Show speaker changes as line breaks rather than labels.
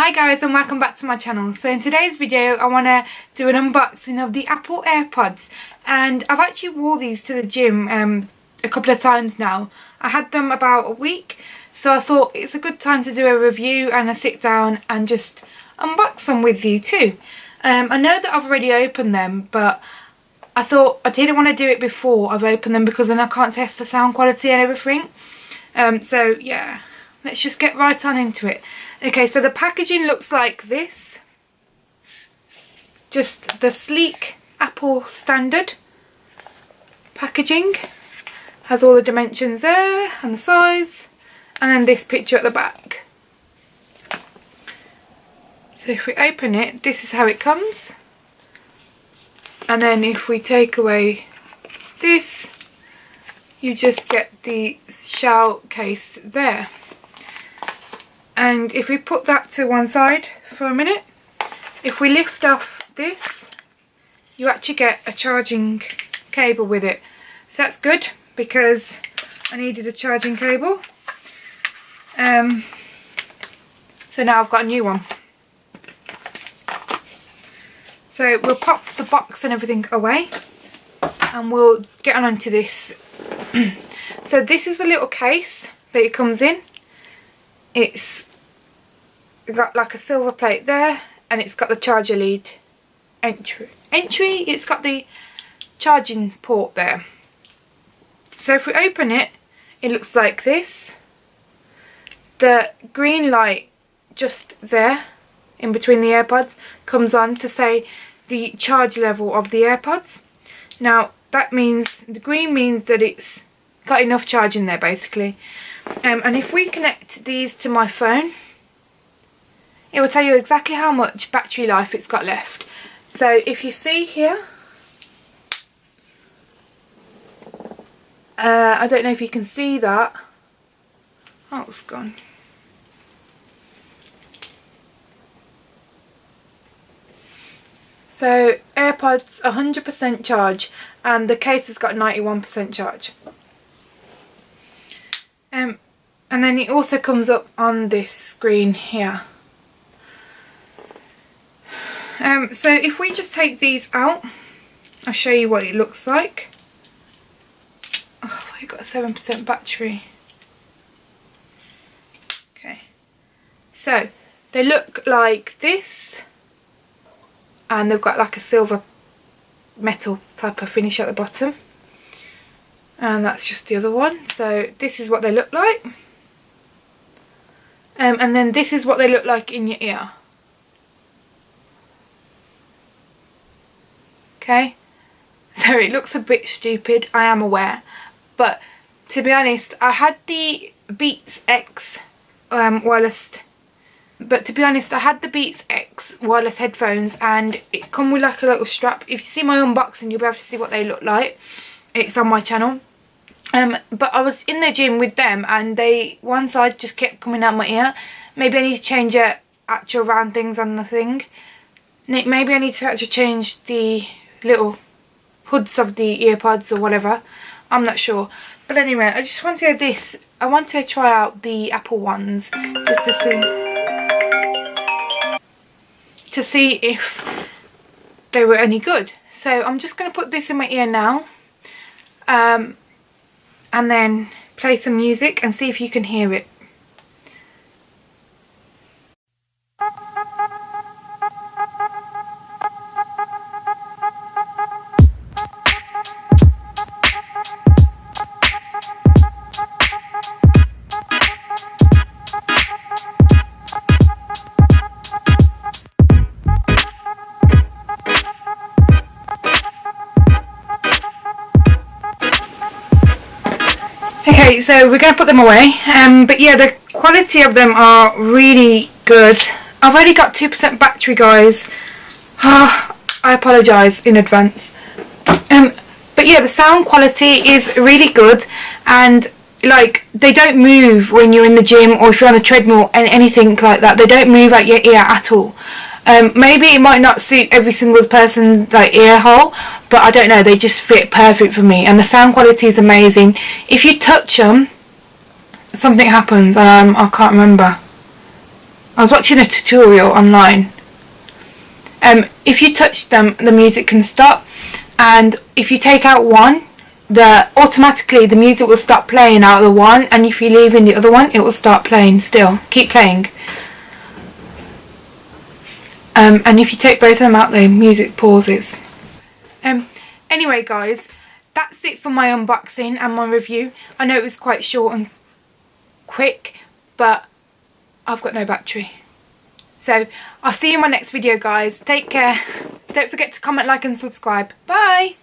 Hi guys, and welcome back to my channel. So in today's video I want to do an unboxing of the Apple AirPods, and I've actually wore these to the gym a couple of times now. I had them about a week, so I thought it's a good time to do a review and a sit down and just unbox them with you too. I know that I've already opened them, but I thought I didn't want to do it before I've opened them because then I can't test the sound quality and everything. So yeah, let's just get right on into it. Okay, so the packaging looks like this. Just the sleek Apple standard packaging. Has all the dimensions there and the size. And then this picture at the back. So if we open it, this is how it comes. And then if we take away this, you just get the shell case there. And if we put that to one side for a minute, if we lift off this, you actually get a charging cable with it. So that's good because I needed a charging cable. So now I've got a new one. So we'll pop the box and everything away and we'll get on to this. So this is the little case that it comes in. It's got like a silver plate there, and it's got the charger lead entry. It's got the charging port there. So if we open it, it looks like this. The green light just there in between the AirPods comes on to say the charge level of the AirPods. Now that means, the green means that it's got enough charge in there basically. And if we connect these to my phone, it will tell you exactly how much battery life it's got left. So if you see here, I don't know if you can see that. Oh, it's gone. So AirPods 100% charge, and the case has got 91% charge. And then it also comes up on this screen here. So if we just take these out, I'll show you what it looks like. Oh, we've got a 7% battery. Okay, so they look like this, and they've got like a silver metal type of finish at the bottom. And that's just the other one. So this is what they look like. And then this is what they look like in your ear. Okay, so it looks a bit stupid, I am aware, but to be honest, I had the Beats X wireless headphones, and it come with like a little strap. If you see my unboxing, you'll be able to see what they look like. It's on my channel. But I was in the gym with them, and one side just kept coming out my ear. Maybe I need to change the actual round things on the thing. Maybe I need to actually change the little hoods of the earpods or whatever. I'm not sure. But anyway, I just wanted I want to try out the Apple ones just to see if they were any good. So I'm just going to put this in my ear now. And then play some music and see if you can hear it. Okay, so we're going to put them away, but yeah, the quality of them are really good. I've only got 2% battery, guys. I apologise in advance. But yeah, the sound quality is really good, and like, they don't move when you're in the gym or if you're on a treadmill and anything like that. They don't move out your ear at all. Maybe it might not suit every single person's like ear hole, but I don't know, they just fit perfect for me, and the sound quality is amazing. If you touch them, something happens. I can't remember. I was watching a tutorial online. If you touch them, the music can stop, and if you take out one, automatically the music will stop playing out of the one, and if you leave in the other one, it will start playing still. Keep playing. And if you take both of them out, the music pauses. Anyway guys, that's it for my unboxing and my review. I know it was quite short and quick, but I've got no battery. So I'll see you in my next video guys. Take care. Don't forget to comment, like and subscribe. Bye.